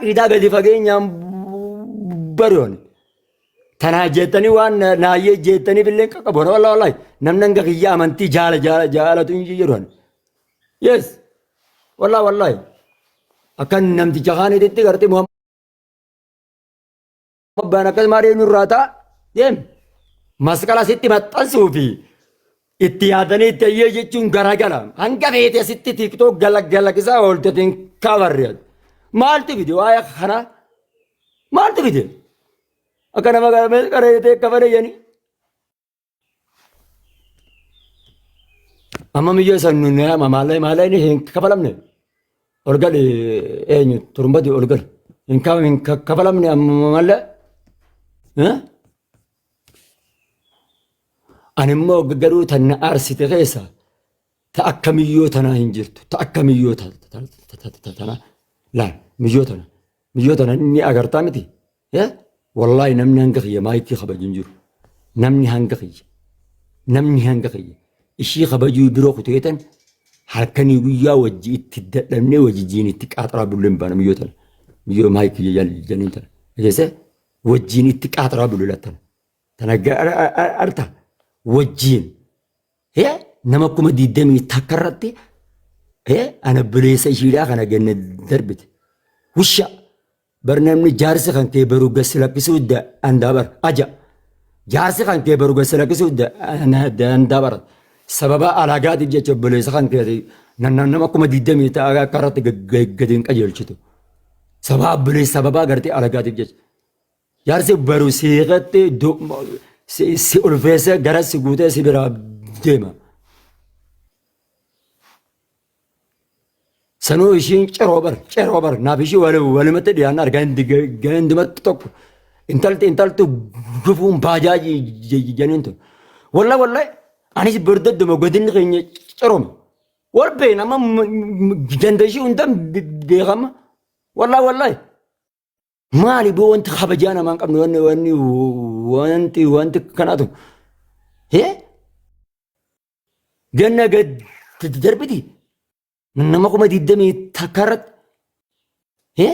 عقيدة قد فقين يام بريون تنا جيتني وان نايي جيتني بالله كقبون والله نمنن قيا منتي جال تنجي يرون يس والله أكن نمتي جهاني تتي قرتي محمد بنا كماري نوراتا يم مسكلا ستي متأسوفي اتيادني تيجي جتون غراغلا هنگا فيتي ستي تيكتو غلا كيسا اولتين كاوريد مالتي فيديو آيا خنا مالتي فيديو أكنا ما كريته كفر يعني أما ميجي سنونا ما مالي نه كفلم نه أرجل إيه ترمبدي أرجل إن كفلم نه مالا ها أنا ما قدروا تنا أرسي تغيسا تأكميو تنا هنجرت تأكميو تنا لا ميو تنا إني أقرتامتي يا والله نمني هنقخية ما يكي خبا جنجر نمني هنقخية إشي خبا جو بروخ تيتن حركني ويا وجي تدلني وجيني تك أطراب اللمبان ميو ما يكي جنين تنا جيسا وجيني تك أطراب اللمبان تنا أرتا وجين هي نمكم دي دمي تكررتي هي أنا بليس شيء أنا جن دربت وشة برنامج جارس خان كبروا قصلا كسود أندابر أجا جارس خان كبروا قصلا كسود أنا أندابر سببا علاقات يجي بليس خان كذي نمكم دي دمي تاعا كرت قدين كجيل شتو سببا قرتي علاقات يجي جارس برو سيغت دو si ulfeessa gara si guutee si biraa deema. Sanuu ishiin ceroo bar naaf ishii walumatti dhiyaanna argaa gandumatti tokko intaltu gufuun baajaaji janiin tun. Wallahi anis birdadduma godinni keenya cerooma. Warbeen amma ganda ishii hundaan beekama. Wallahi. مالي بو انت خبجانا ما نقبل وانت كناتو هي جنة قد تدربتي من ما قمت الدمي تكرت هي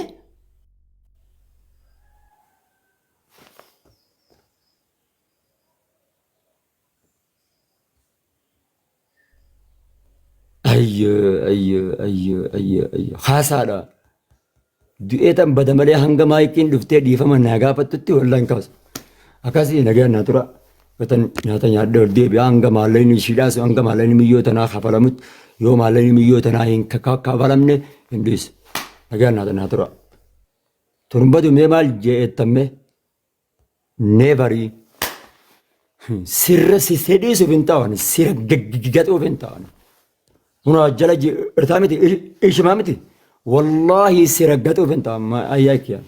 أي خاسارة du'eetan bada malee hanga maayikiin dhuftee dhiifama naa gaafattutti wallaan kaasa. Akkasii nagaan naa tura. Watan nyaata nyaadda ol deebi'a hanga maallayni ishiidhaas hanga maallayni miyyoo tanaa kafalamutti yoo maallayni miyyoo tanaa hin kafalamne hin dhiisu. Nagaan naa tura. Turumbatu mee maal jeettamme neebarii sirra si sedhiisuuf hin ta'an sirra gaggaxuuf hin ta'an. Hunaa jala irtaa miti ishimaa miti. والله سيرقتو بنت ما أياك يا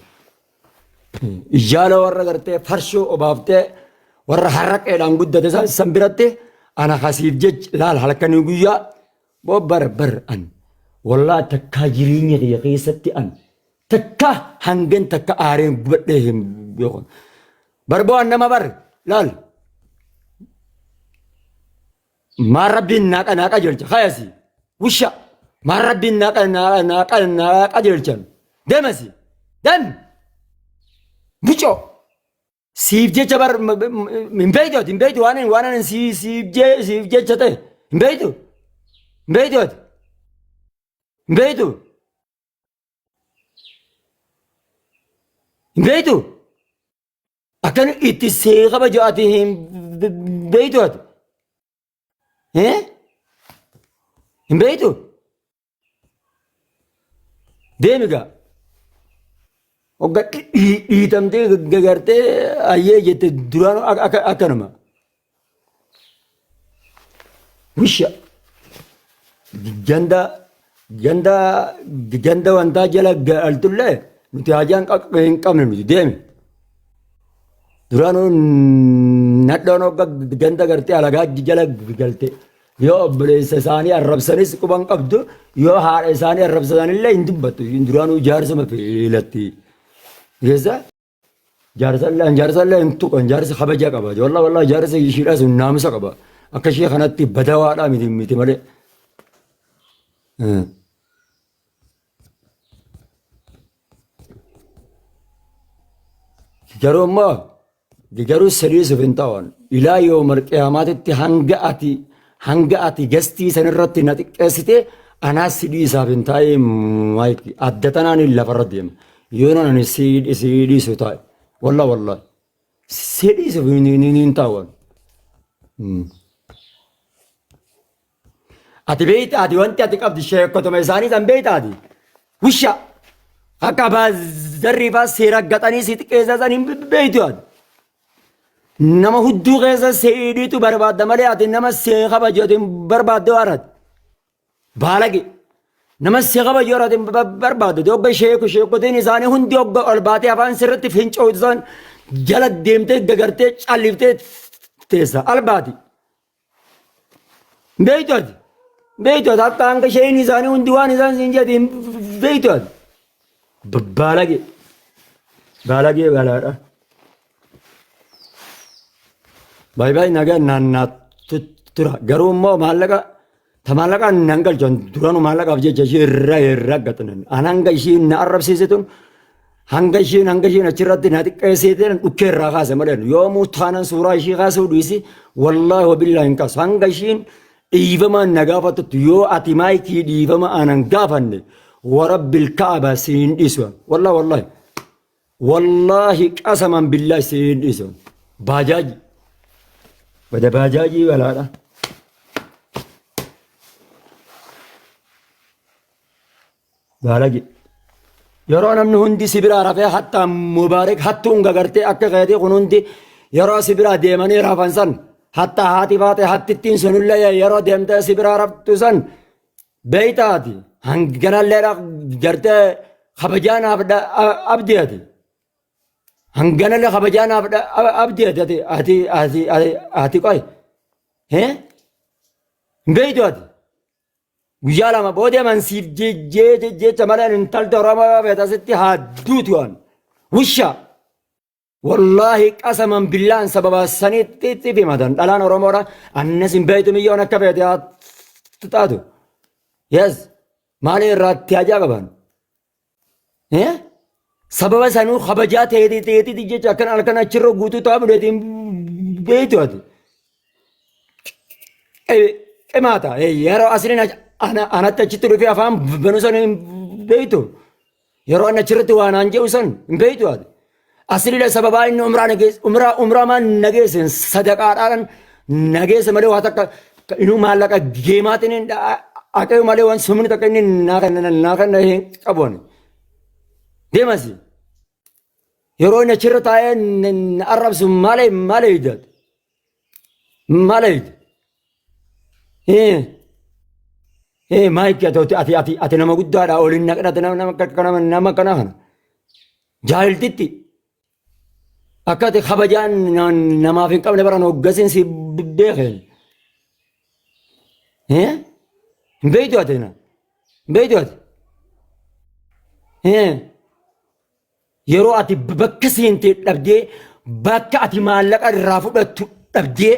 إجالة ورا قرتة فرشو وبابتة ورا حرك إعلان قدة تسا سنبرتة أنا خسيف جج لا الحلقة نقوليا بر أن والله تكاجريني يا قيستي أن تكا هنجن تكا آرين بدهم بيقول بربو أنا ما بر لال ما ربي ناك جلج خياسي وشا ما ربي ناقا جلجن دمسي دم بيجو سيف جي جبر من بيتو وانا سيف جي جتة من بيتو أكن إتسيغ بجواتهم بيتو إيه من بيتو deemiga ogga dhiitamtee gagartee ayyee jette duraan akkanuma wisha ganda wantaa jala galtullee nuti hajaan hin qabne nuti deemi duraan nadhoon ogga ganda gartee alagaa jala galte yoo obboleessa isaanii arrabsanis quban qabdu yoo haadha isaanii arrabsanillee hin dubbattu duraanuu jaarsuma filatti keessa jaarsallee hin tuqan jaarsi kabaja qaba wallahi jaarsi ishiidhaas naamusa qaba akka ishee kanatti badawaadhaa miti malee garuu immoo garuu sadiisuuf hin ta'an ilaa yoomal qiyaamaatitti hanga ati gastii sanirratti na xiqqeessite anaas sidhiisaaf hin taa'e maayikii adda tanaan lafarra deema yoo nan sidhiisu taa'e wallaa sidhiisuuf hin ta'an. Ati beeyta ati wanti ati qabdi sheekotuma isaanii san beeyta ati wisha akka baazarriifaa seera gaxanii si xiqqeessaa san hin beeytu ati nama hudduu keessa seedhiitu barbaadda malee ati nama see kabajatu hin barbaadde waarati baalage nama see kabajatu waarati hin barbaadde ogga sheekotiin isaanii hundi ogga ol baatee afaan sirritti fincootu san jala deemtee gagartee calliftee teessa albaati beeytu ati beeytu ati akka hanga sheen isaanii hundi waan isaan siin jedhe beeytu ati baalage balaadha. Baay'ee nagaa naannaa tura garuu immoo maallaqa nan galchan duranu maallaqaaf jecha ishee irraa gatanan an hanga ishiin na arrabsiisitun hanga ishiin achirratti na xiqqeessitee dhukkee irraa kaase malee yoomuu taanan suuraa ishii kaasuu dhiisi wallaahi wabillaa hin kaasu hanga ishiin dhiifama na gaafattu yoo ati maayikii dhiifama anan gaafanne warabbil kaaba siin dhiisu wallaahi qasaman billaahi siin dhiisu baajaaji. Bada bajaajii balaadha. Baalagi. Yeroo namni hundi sibiraa rafee hatta mubaarak hattuun gagartee akka keetii kun hundi yeroo sibiraa deemanii rafan san hatta haati baate hattittiin sunillee yeroo deemtee sibiraa raftu san beeytaati hanganallee gartee kabajaan abdiyaati. Hanganallee kabajaan abdiyaati ati qoy beeytu ati guyyaa lama booda mansiif jecha malee intalli Oromoo beetasitti hadduutu waan wisha wallaahi qasaman billaan sababa sanitti himatan dhalaan Oromoodha annas hin beeytu miyyoon akka beete taatu yes maali irraatti hajaa qaban sababa sanuu kabajaa teetii jecha akkan achirra guutuu ta'aa buleetiin beeytu ati qimaata yeroo asliin anatti achitti dhufee afaan banuu san hin beeytu yeroo ani achirratti waan aan jedhu san hin beeytu ati asliidha sababaa inni umraa maan nageesse sadaqaadhaan nageesse malee waa takka inuu maallaqa geemaatiin aqee malee waan sumni takka inni naa kenna hin qabuun deemasi yeroo inni achirra taa'ee arrabsu malee hiddaatu malee maayikii ati nama guddaadha oliin naqdhate nama kana jaahiltitti akka ati kabajaan namaaf hin qabne baran hoggasiin si beekeen hin beeytu ati yeroo ati bakka seentee dhabdee bakka ati maallaqa irraa fudhattu dhabdee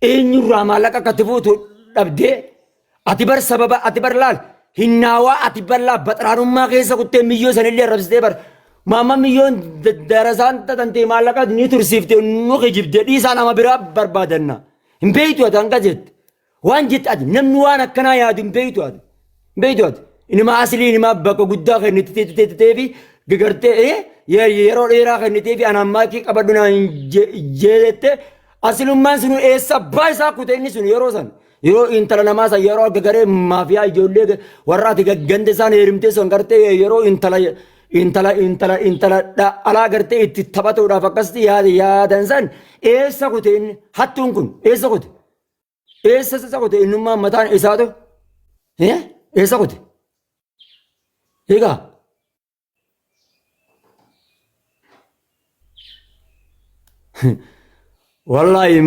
eenyurraa maallaqa akkatti fuutu dhabdee ati bar sababa ati bar laal hinnaawaa ati bal'aa baxraanummaa keessa kuttee miyyoo sanillee arrabsitee bar maamma miyyoon darasaan tatantee maallaqa ni tursiiftee nuki jibdee dhiisaa nama biraa barbaadanna hin beeytu ati hanga jette waan jette ati namni waan akkanaa yaadu hin beeytu ati inuma aslii inuma bakka guddaa kennitee fi gagartee yeroo dheeraa kennitee fi anaan maakii qabadhu naan jeette aslummaan sunu eessa baa isaa kute inni sun yeroo san yeroo intala namaa san yeroo gagaree maafiyaa ijoollee warra ati gaggande isaan heerimtee son gartee yeroo intala alaa gartee itti taphatuudhaaf akkasitti yaadan san eessa kute inni hattuun kun eessa kute innummaan mataan isaatu eessa kute eegaa wallahi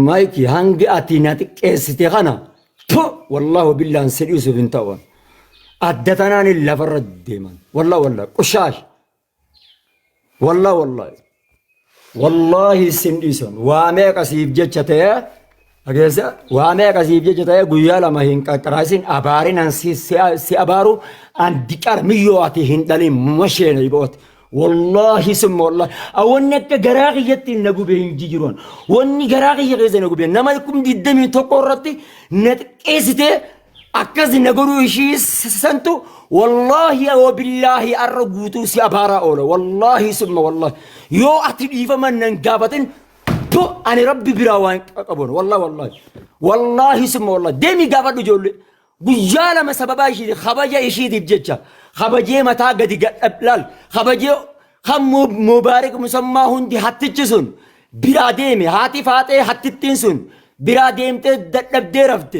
maayikii hangi ati na xiqqeessite kana wallahu billaan sedhiisuuf hin ta'u adda tanaan lafarra deeman wallahi qushaash wallahi sin dhiisan waa meeqa siif jecha ta'e ageessa waa meeqa siif jecha ta'e guyyaa lama hin qaqqaraasin abaarinan si abaaru an diqar miyyoo ati hin dhalin masheena iboot والله ثم والله أونك جراغي يتي نجو بين جيرون واني جراغي يغيز نجو بين نما يكون دمي تقررتي نتكيسته أكز نجورو شيء سنتو والله وبالله الرجوتو سيابارا أولا والله ثم والله يو أتري فمن نجابتين تو أنا ربي براوان أبون والله والله والله ثم والله دمي جابت جولي بجالا ما سببا يشيد خباجة يشيد بجتة خباجة متى قد أبلال خباجة خم مبارك مسمى هندي حتى جسون براديمي هاتي فاتي حتى تنسون براديم تدب درفت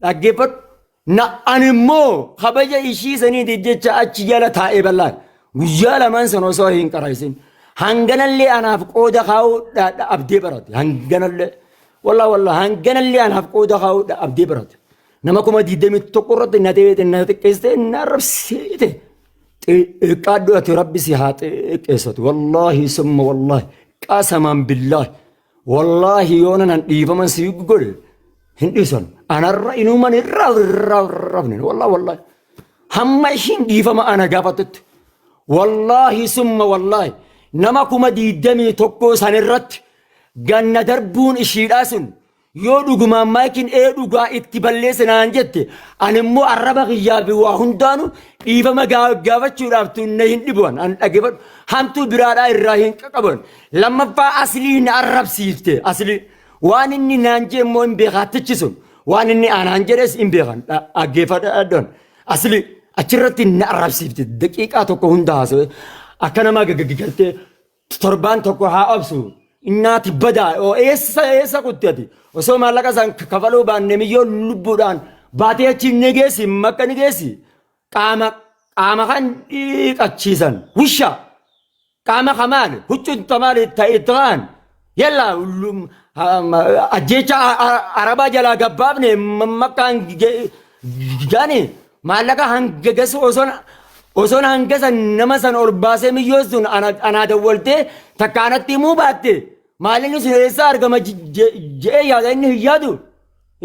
لقيت نا أنمو خباجة يشيد سني بجتة أشياء تائب الله بجالا من سنوسوهين كرايسين هنجنا اللي أنا فقود خاو أبدي برد هنجنا اللي والله والله هنجنا اللي أنا فقود خاو أبدي برد نماكم ديدمي تقرط النتيجة النتيجة النار سيته قادوا ربي سيهات كيسات والله ثم والله قسما بالله والله يونا نيفا من سيقول هندسون أنا رأي نومان الرابنين والله والله هم شين ديفا ما أنا قابتت والله ثم والله نماكم ديدمي تقو سنرت جنة دربون إشيراسون yoo dhugumaan maayikiin dhugaa itti balleessinaan jette ani immoo arraba kiyyaa waa hundaanu dhiifama gaafachuudhaaf tunne hin dhibuun an dhageeffadhu hamtuu biraadhaa irraa hin qaqqaban lammaffaa aslii na arrabsiifte aslii waan inni naan jee immoo hin beekaattichi sun waan inni aanaan jedhes hin beekan dhaggeeffadhaan aslii achirratti na arrabsiifte daqiiqaa tokko hunda haasa'e akka namaa gaggagartee torbaan tokko haa obsu innaati badaa eessa kuttati osoo maallaqa san kafaluu baanne miyyoo lubbuudhaan baatee achi negeessi makka negeessi qaama kan dhiqachiisan wisha qaama kamaal huccun tamaal ta'an yalla ajjecha arabaa jalaa gabbaafne makkaan gaane maallaqa hangagas osoon hangasa nama san ol baasee miyyoo sun anaa dawwaltee takkaanatti himuu baatte maalin sun eessaa argama je'ee yaada inni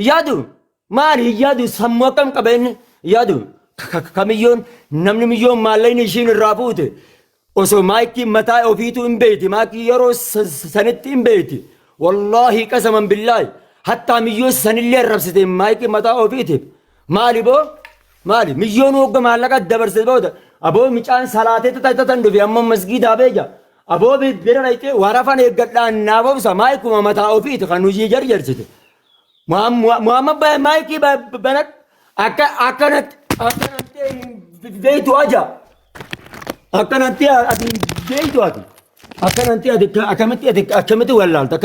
yaadu maali yaadu sammuu akkam qaba inni yaadu kamiyyoon namni miyyoon maallayni ishiin irraa fuute osoo maayikii mataa ofiitu hin beeyti maayikii yeroo sanitti hin beeyti wallaahi qasaman billaahi hattaa miyyoo sanillee arrabsite maayikii mataa ofiitiif maali boo maali miyyoon hogga maallaqa dabarse booda aboo micaan salaatee tatatan dhufe amma masgiidaa beeja aboo bira dhayxee warafan eeggadhaan naafobsa maayikuma mataa ofiiti kan hojii jarjarsite muhammad maayikii banat akkanatti beeytu aja akkanatti ati beeytu ati akkanatti ati akkamitti wallaalta